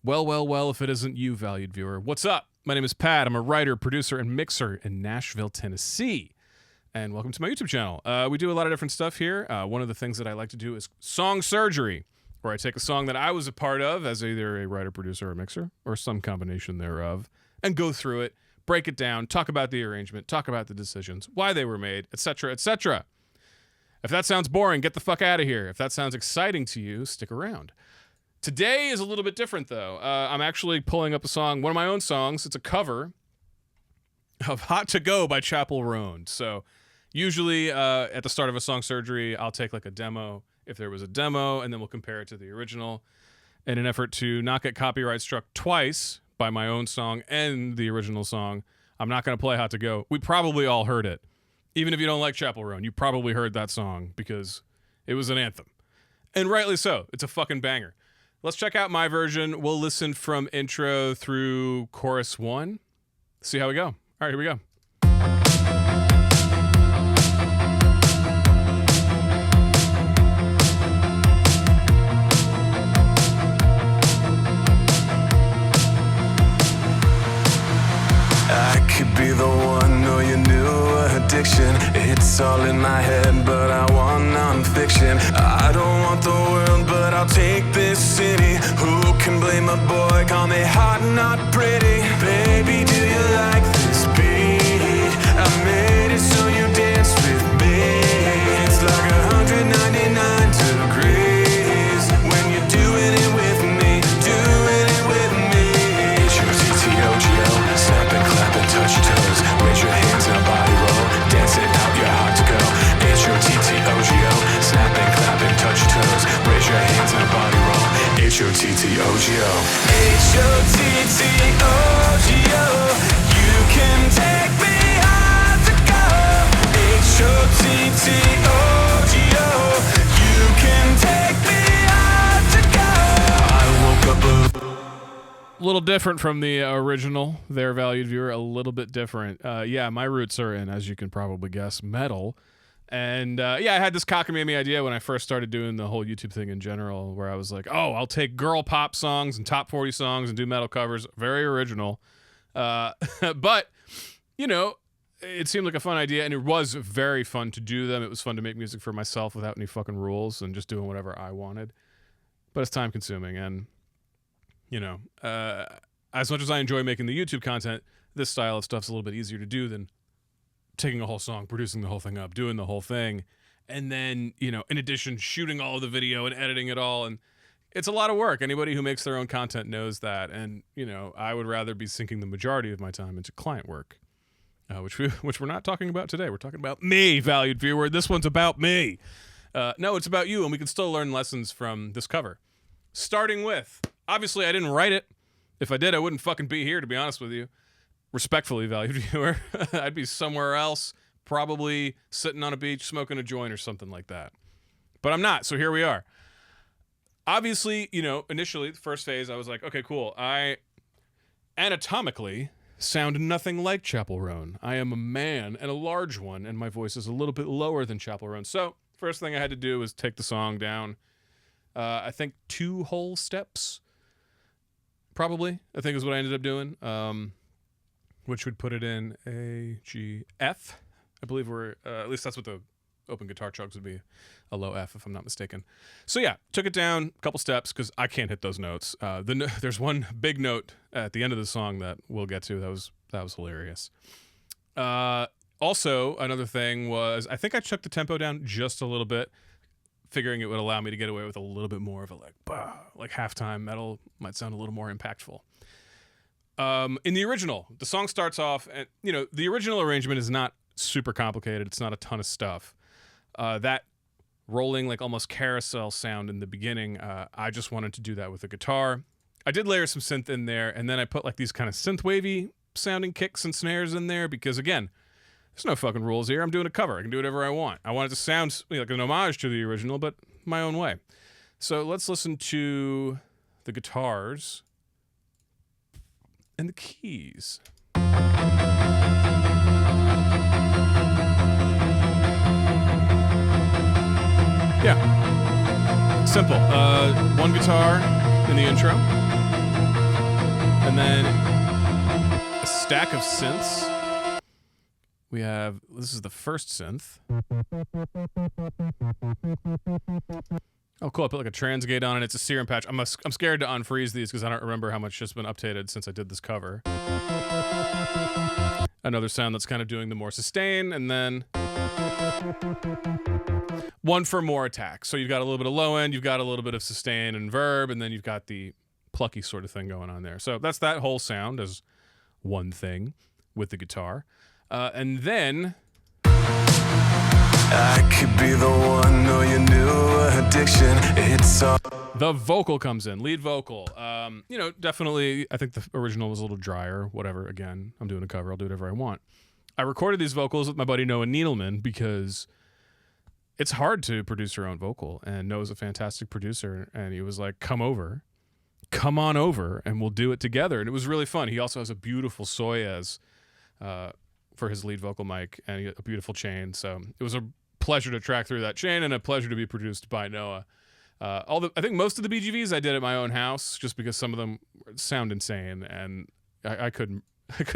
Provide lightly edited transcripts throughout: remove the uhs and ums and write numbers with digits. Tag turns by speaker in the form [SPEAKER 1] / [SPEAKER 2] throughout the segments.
[SPEAKER 1] Well, if it isn't you, valued viewer. What's up? My name is Pat. I'm a writer, producer, and mixer in Nashville, Tennessee. And welcome to my YouTube channel. We do a lot of different stuff here. One of the things that I like to do is song surgery, where I take a song that I was a part of as either a writer, producer, or mixer, or some combination thereof, and go through it, break it down, talk about the arrangement, talk about the decisions, why they were made, etc., etc. If that sounds boring, get the fuck out of here. If that sounds exciting to you, stick around. Today is a little bit different, though. I'm actually pulling up a song, one of my own songs. It's a cover of Hot to Go by Chappell Roan. So usually at the start of a song surgery, I'll take like a demo, if there was a demo, and then we'll compare it to the original in an effort to not get copyright struck twice by my own song and the original song. I'm not going to play Hot to Go. We probably all heard it. Even if you don't like Chappell Roan, you probably heard that song because it was an anthem. And rightly so. It's a fucking banger. Let's check out my version. We'll listen from intro through chorus 1. See how we go. All right, here we go.
[SPEAKER 2] I could be the one, know your new addiction. It's all in my head, but I want nonfiction. I don't want the world, but I'll take this city. Who can blame a boy? Call me hot, not pretty. Baby, do you like this beat? I made it so you dance with me. It's like 199 degrees when you're doing it with me, doing it with me. It's your TTOGO, snap and clap and touch your toes. Raise your hands and body roll, dance it out, you're hot to go. It's your TTOGO, snap and clap and touch your toes. Raise your hands and body roll, it's your TTOGO. It's your TTOGO, you can take me hard to go. It's your TTOGO, you can take me hard to go. I woke up
[SPEAKER 1] A little different from the original there, valued viewer. A little bit different. Yeah, my roots are in, as you can probably guess, metal. And yeah, I had this cockamamie idea when I first started doing the whole YouTube thing in general, where I was like, oh, I'll take girl pop songs and top 40 songs and do metal covers. Very original. But, you know, it seemed like a fun idea, and it was very fun to do them. It was fun to make music for myself without any fucking rules and just doing whatever I wanted. But it's time consuming, and you know, as much as I enjoy making the YouTube content, this style of stuff's a little bit easier to do than taking a whole song, producing the whole thing up, doing the whole thing, and then, you know, in addition, shooting all of the video and editing it all. And it's a lot of work. Anybody who makes their own content knows that. And, you know, I would rather be sinking the majority of my time into client work, which we're not talking about today. We're talking about me, valued viewer. This one's about me. No, it's about you, and we can still learn lessons from this cover. Starting with, obviously, I didn't write it. If I did, I wouldn't fucking be here, to be honest with you. Respectfully, valued viewer. I'd be somewhere else, probably sitting on a beach, smoking a joint or something like that. But I'm not, so here we are. Obviously, you know, initially, the first phase, I was like, okay, cool. I anatomically sound nothing like Chappell Roan. I am a man, and a large one, and my voice is a little bit lower than Chappell Roan. So, first thing I had to do was take the song down, I think 2 whole steps, probably, I think is what I ended up doing, which would put it in A, G, F. I believe we're, at least that's what the open guitar chugs would be, a low F if I'm not mistaken. So yeah, took it down a couple steps because I can't hit those notes. There's one big note at the end of the song that we'll get to. That was hilarious. Also, another thing was, I think I took the tempo down just a little bit, figuring it would allow me to get away with a little bit more of a like halftime metal might sound a little more impactful. In the original, the song starts off, and you know, the original arrangement is not super complicated. It's not a ton of stuff. That rolling, like almost carousel sound in the beginning, I just wanted to do that with the guitar. I did layer some synth in there, and then I put like these kind of synth wavy sounding kicks and snares in there because, again, there's no fucking rules here. I'm doing a cover. I can do whatever I want. I want it to sound like an homage to the original, but my own way. So let's listen to the guitars and the keys. Yeah. Simple. One guitar in the intro. And then a stack of synths. We have, this is the first synth. Oh, cool. I put like a transgate on it. It's a serum patch. I'm scared to unfreeze these because I don't remember how much has been updated since I did this cover. Another sound that's kind of doing the more sustain, and then one for more attack. So you've got a little bit of low end, you've got a little bit of sustain and verb, and then you've got the plucky sort of thing going on there. So that's that whole sound as one thing with the guitar. And then
[SPEAKER 2] I could be the one, know your new addiction. It's all
[SPEAKER 1] the vocal comes in, lead vocal. You know, definitely, I think the original was a little drier, whatever. Again, I'm doing a cover, I'll do whatever I want. I recorded these vocals with my buddy Noah Needleman because it's hard to produce your own vocal, and Noah's a fantastic producer, and he was like, come on over, and we'll do it together. And it was really fun. He also has a beautiful Soyez for his lead vocal mic, and a beautiful chain. So it was a pleasure to track through that chain, and a pleasure to be produced by Noah. I think most of the BGVs I did at my own house, just because some of them sound insane, and I couldn't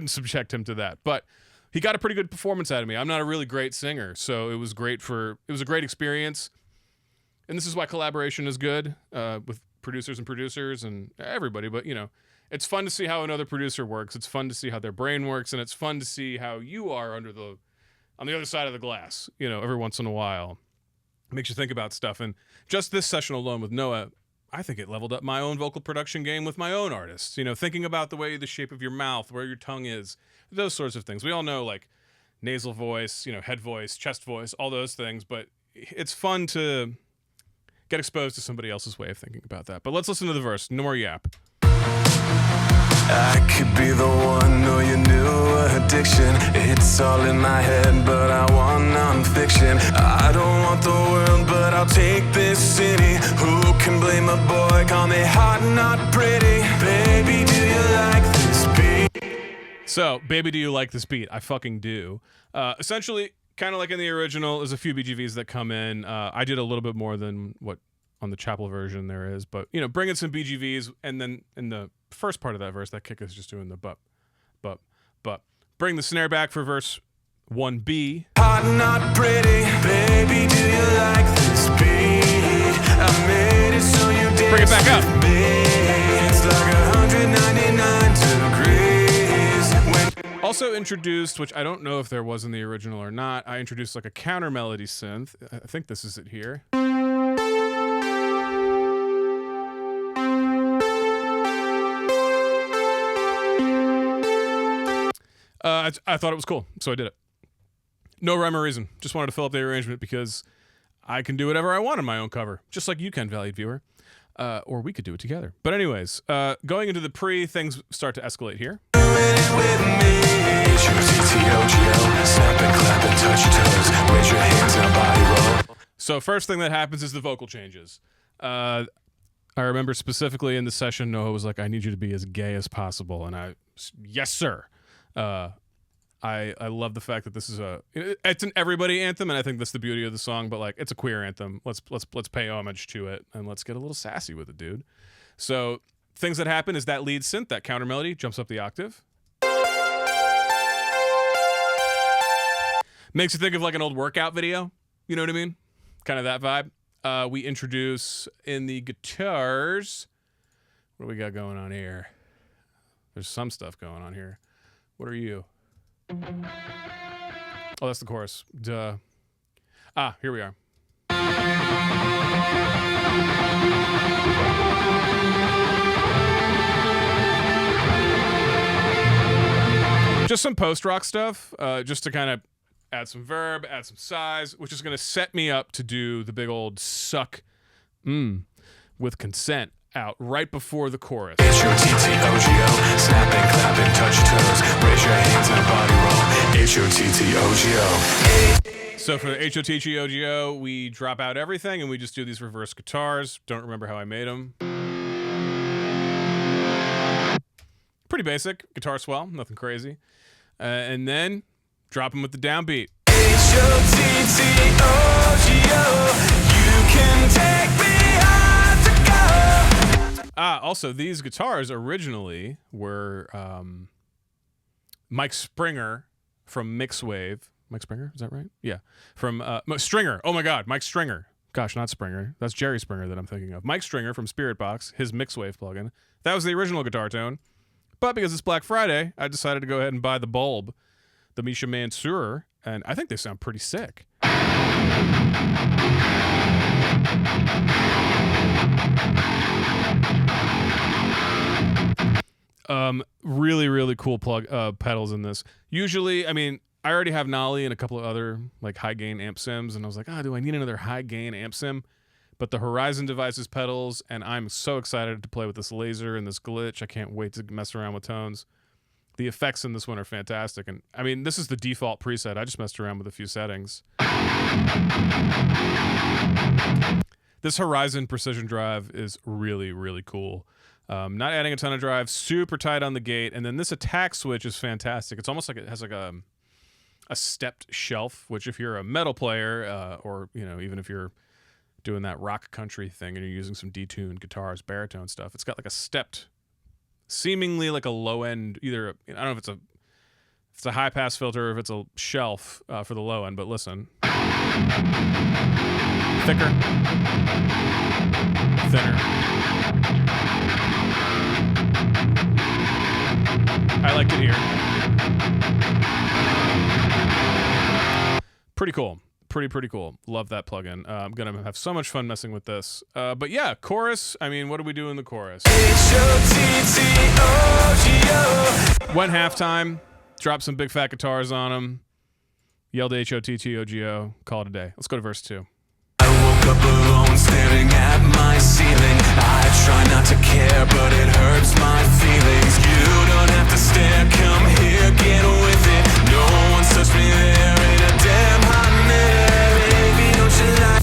[SPEAKER 1] subject him to that. But he got a pretty good performance out of me. I'm not a really great singer, so it was a great experience. And this is why collaboration is good with producers and everybody. But you know, it's fun to see how another producer works. It's fun to see how their brain works, and it's fun to see how you are on the other side of the glass. You know, every once in a while, it makes you think about stuff. And just this session alone with Noah, I think it leveled up my own vocal production game with my own artists. You know, thinking about the shape of your mouth, where your tongue is, those sorts of things. We all know like nasal voice, you know, head voice, chest voice, all those things. But it's fun to get exposed to somebody else's way of thinking about that. But let's listen to the verse. No more yap.
[SPEAKER 2] I could be the one, know your new addiction. It's all in my head, but I want nonfiction. I don't want the world, but I'll take this city. Who can blame a boy? Call me hot, not pretty. Baby, do you like this beat?
[SPEAKER 1] So, baby, do you like this beat? I fucking do. Essentially, kind of like in the original, there's a few BGVs that come in. I did a little bit more than what on the Chappell version there is, but you know, bring in some BGVs, and then in the first part of that verse, that kick is just doing the but. Bring the snare back for verse 1B.
[SPEAKER 2] Hot, not pretty. Baby, do you like this beat? I made it so you dance.
[SPEAKER 1] Bring it back up.
[SPEAKER 2] With me. It's like 199 degrees.
[SPEAKER 1] Also introduced, which I don't know if there was in the original or not, I introduced like a counter melody synth. I think this is it here. I thought it was cool, so I did it. No rhyme or reason. Just wanted to fill up the arrangement because I can do whatever I want on my own cover, just like you can, valued viewer. Or we could do it together. But anyways, going into the pre, things start to escalate here. So first thing that happens is the vocal changes. I remember specifically in the session, Noah was like, I need you to be as gay as possible. And yes, sir. I love the fact that this is it's an everybody anthem, and I think that's the beauty of the song, but like it's a queer anthem. Let's pay homage to it, and let's get a little sassy with it, dude. So things that happen is that lead synth, that counter melody, jumps up the octave. Makes you think of like an old workout video. You know what I mean? Kind of that vibe. We introduce in the guitars. What do we got going on here? There's some stuff going on here. What are you? Oh, that's the chorus. Duh. Ah, here we are. Just some post-rock stuff, just to kind of add some verb, add some size, which is going to set me up to do the big old suck with consent out right before the chorus.
[SPEAKER 2] H-O-T-T-O-G-O, snapping, clapping, touch toes, raise your hands in a body roll. H-O-T-T-O-G-O.
[SPEAKER 1] So for the H-O-T-T-O-G-O, we drop out everything and we just do these reverse guitars. Don't remember how I made them. Pretty basic, guitar swell, nothing crazy. And then drop them with the downbeat.
[SPEAKER 2] H-O-T-T-O-G-O, you can take me hard to go.
[SPEAKER 1] Also, these guitars originally were Mike Springer from Mixwave. Mike Springer, is that right? Yeah. From Stringer. Oh my God, Mike Stringer. Gosh, not Springer. That's Jerry Springer that I'm thinking of. Mike Stringer from Spirit Box, his Mixwave plugin. That was the original guitar tone. But because it's Black Friday, I decided to go ahead and buy the bulb, the Misha Mansour, and I think they sound pretty sick. Really, really cool pedals in this. Usually, I mean, I already have Nolly and a couple of other like high gain amp sims, and I was like, do I need another high gain amp sim? But the Horizon Devices pedals, and I'm so excited to play with this laser and this glitch. I can't wait to mess around with tones. The effects in this one are fantastic, and I mean, this is the default preset. I just messed around with a few settings. This Horizon Precision Drive is really, really cool. Not adding a ton of drive, super tight on the gate, and then this attack switch is fantastic. It's almost like it has like a stepped shelf, which if you're a metal player, or even if you're doing that rock country thing and you're using some detuned guitars, baritone stuff, it's got like a stepped, seemingly like a low end, either I don't know if it's a high pass filter or if it's a shelf for the low end, but listen. Thicker, thinner. I liked it here. Pretty cool. Pretty cool. Love that plugin. I'm going to have so much fun messing with this. But yeah, chorus. I mean, what do we do in the chorus? Went halftime, dropped some big fat guitars on them, yelled HOTTOGO, call it a day. Let's go to verse 2.
[SPEAKER 2] I woke up alone staring at my ceiling. I try not to care, but it hurts my feelings. You don't have to stare, come here, get with it. No one's touched me there in a damn hot minute. Baby, don't you like?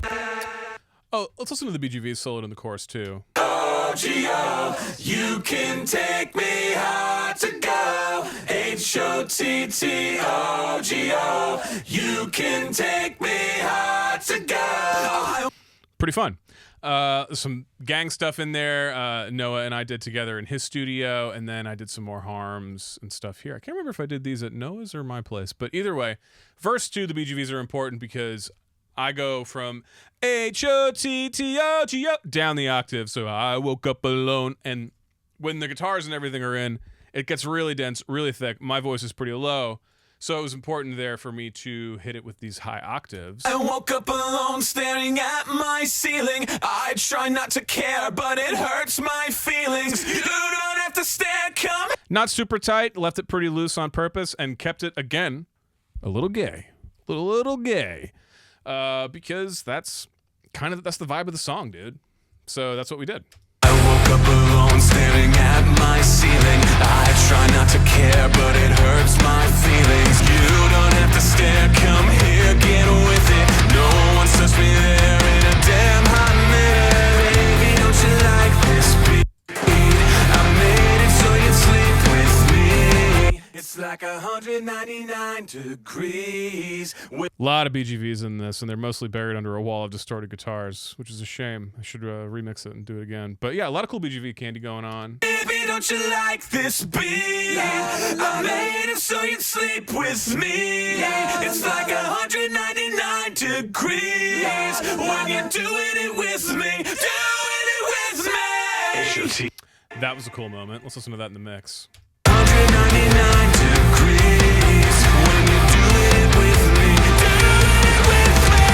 [SPEAKER 1] Oh, let's listen to the BGVs solo in the chorus too.
[SPEAKER 2] OGO, you can take me hard to go. HOTTOGO, you can take me hard to go.
[SPEAKER 1] Pretty fun. Some gang stuff in there. Noah and I did together in his studio, and then I did some more harms and stuff here. I can't remember if I did these at Noah's or my place, but either way, verse 2, the BGVs are important because I go from HOTTOGO down the octave, so I woke up alone, and when the guitars and everything are in, it gets really dense, really thick. My voice is pretty low, so it was important there for me to hit it with these high octaves.
[SPEAKER 2] I woke up alone staring at my ceiling. I try not to care, but it hurts my feelings. You don't have to stare, come.
[SPEAKER 1] Not super tight, left it pretty loose on purpose, and kept it, again, a little gay. Little gay. Because that's the vibe of the song, dude. So that's what we did.
[SPEAKER 2] I woke up alone staring at my ceiling. I try not to care, but it hurts my feelings. You don't have to stare, come here, get with it. No one's touched me there in a damn hot minute. Baby, don't you like this beat? I made it so you'd sleep with me. It's like 199 degrees.
[SPEAKER 1] A lot of BGVs in this, and they're mostly buried under a wall of distorted guitars, which is a shame. I should remix it and do it again. But yeah, a lot of cool BGV candy going on.
[SPEAKER 2] Baby, don't you like this beat? I made it so you'd sleep with me. It's like 199 degrees when you're doing it with me. Doing it with me.
[SPEAKER 1] That was a cool moment. Let's listen to that in the mix.
[SPEAKER 2] 199 degrees when you're doing it with me. Doing it with me.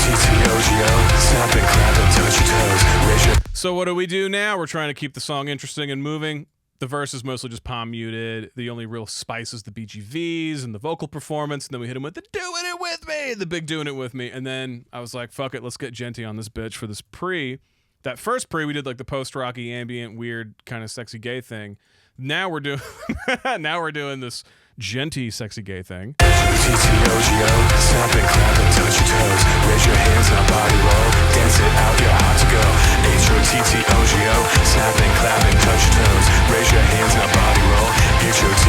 [SPEAKER 2] TTOGO, snapping, clapping, touch your toes, raise your.
[SPEAKER 1] So what do we do now? We're trying to keep the song interesting and moving. The verse is mostly just palm muted. The only real spice is the BGVs and the vocal performance. And then we hit him with the doing it with me, the big doing it with me. And then I was like, fuck it, let's get Genty on this bitch for this pre. That first pre, we did like the post-rocky, ambient, weird, kind of sexy gay thing. Now we're doing this Genty sexy gay thing.
[SPEAKER 2] TTOGO, snapping, clapping, touch your toes, raise your hands now, body roll, dance it out, you're hot to go. HOTTOGO, snapping, clapping, touch your toes, raise your hands now, body roll. HOTTOGO,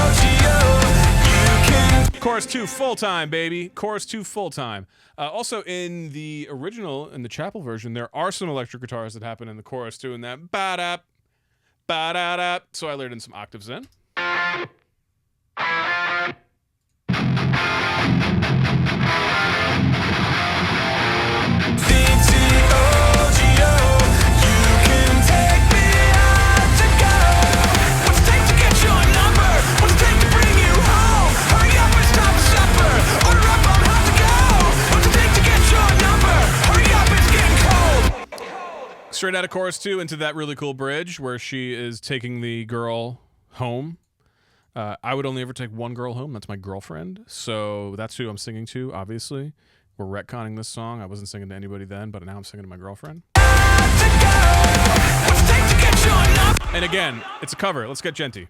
[SPEAKER 2] HOTTOGO, you can.
[SPEAKER 1] Chorus 2 full-time, baby. Chorus 2 full-time. Also, in the original, in the Chappell version, there are some electric guitars that happen in the chorus, too, in that ba-da, ba-da-da. So I layered in some octaves in. Straight out of chorus 2 into that really cool bridge where she is taking the girl home. I would only ever take one girl home. That's my girlfriend. So that's who I'm singing to, obviously. We're retconning this song. I wasn't singing to anybody then, but now I'm singing to my girlfriend. And again, it's a cover. Let's get genty.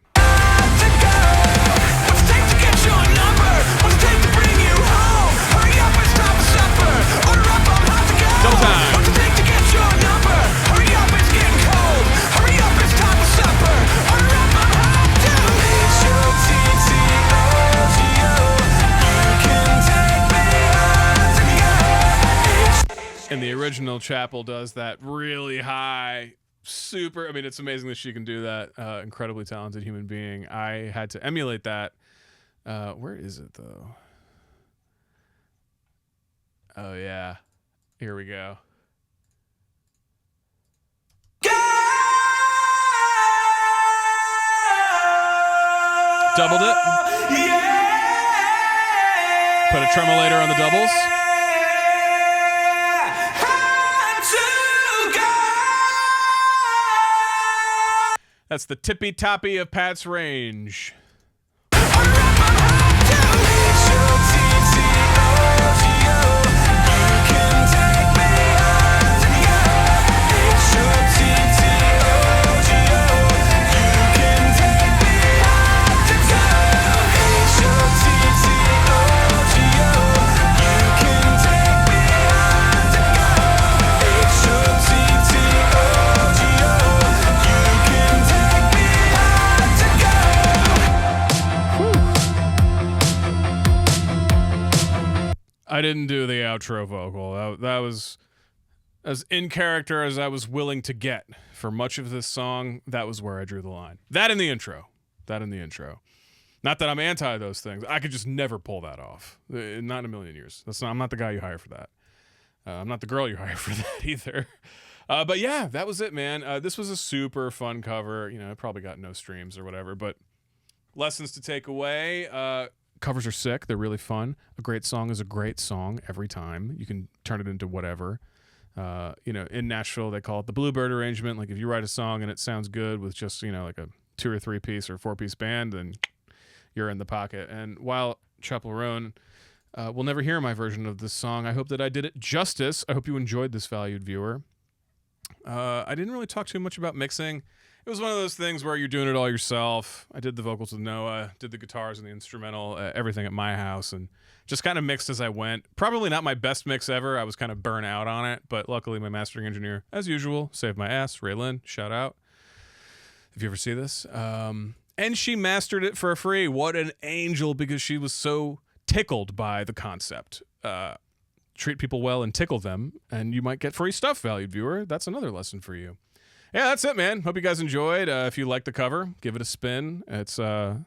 [SPEAKER 1] Double time. And the original Chappell does that really high, super. I mean, it's amazing that she can do that. Incredibly talented human being. I had to emulate that. Where is it, though? Oh, yeah. Here we go. Doubled it. Put a tremolator on the doubles. That's the tippy toppy of Pat's range. I didn't do the outro vocal. That was as in character as I was willing to get for much of this song. That was where I drew the line. That in the intro. Not that I'm anti those things. I could just never pull that off. Not in a million years. I'm not the guy you hire for that. I'm not the girl you hire for that either. But yeah, that was it, man. This was a super fun cover. You know, it probably got no streams or whatever, but lessons to take away. Covers are sick. They're really fun. A great song is a great song every time. You can turn it into whatever. You know, in Nashville, they call it the Bluebird arrangement. Like if you write a song and it sounds good with just, you know, like a 2 or 3 piece or 4 piece band, then you're in the pocket. And while Chappell Roan will never hear my version of this song, I hope that I did it justice. I hope you enjoyed this, valued viewer. I didn't really talk too much about mixing. It was one of those things where you're doing it all yourself. I did the vocals with Noah, did the guitars and the instrumental, everything at my house, and just kind of mixed as I went. Probably not my best mix ever. I was kind of burnt out on it, but luckily my mastering engineer, as usual, saved my ass. Raylyn, shout out if you ever see this. And she mastered it for free. What an angel, because she was so tickled by the concept. Treat people well and tickle them, and you might get free stuff, valued viewer. That's another lesson for you. Yeah, that's it, man. Hope you guys enjoyed. If you like the cover, give it a spin. It's on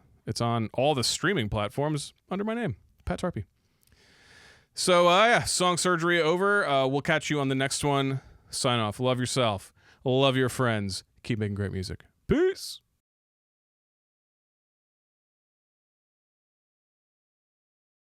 [SPEAKER 1] all the streaming platforms under my name, Pat Tarpey. So, yeah, song surgery over. We'll catch you on the next one. Sign off. Love yourself. Love your friends. Keep making great music. Peace.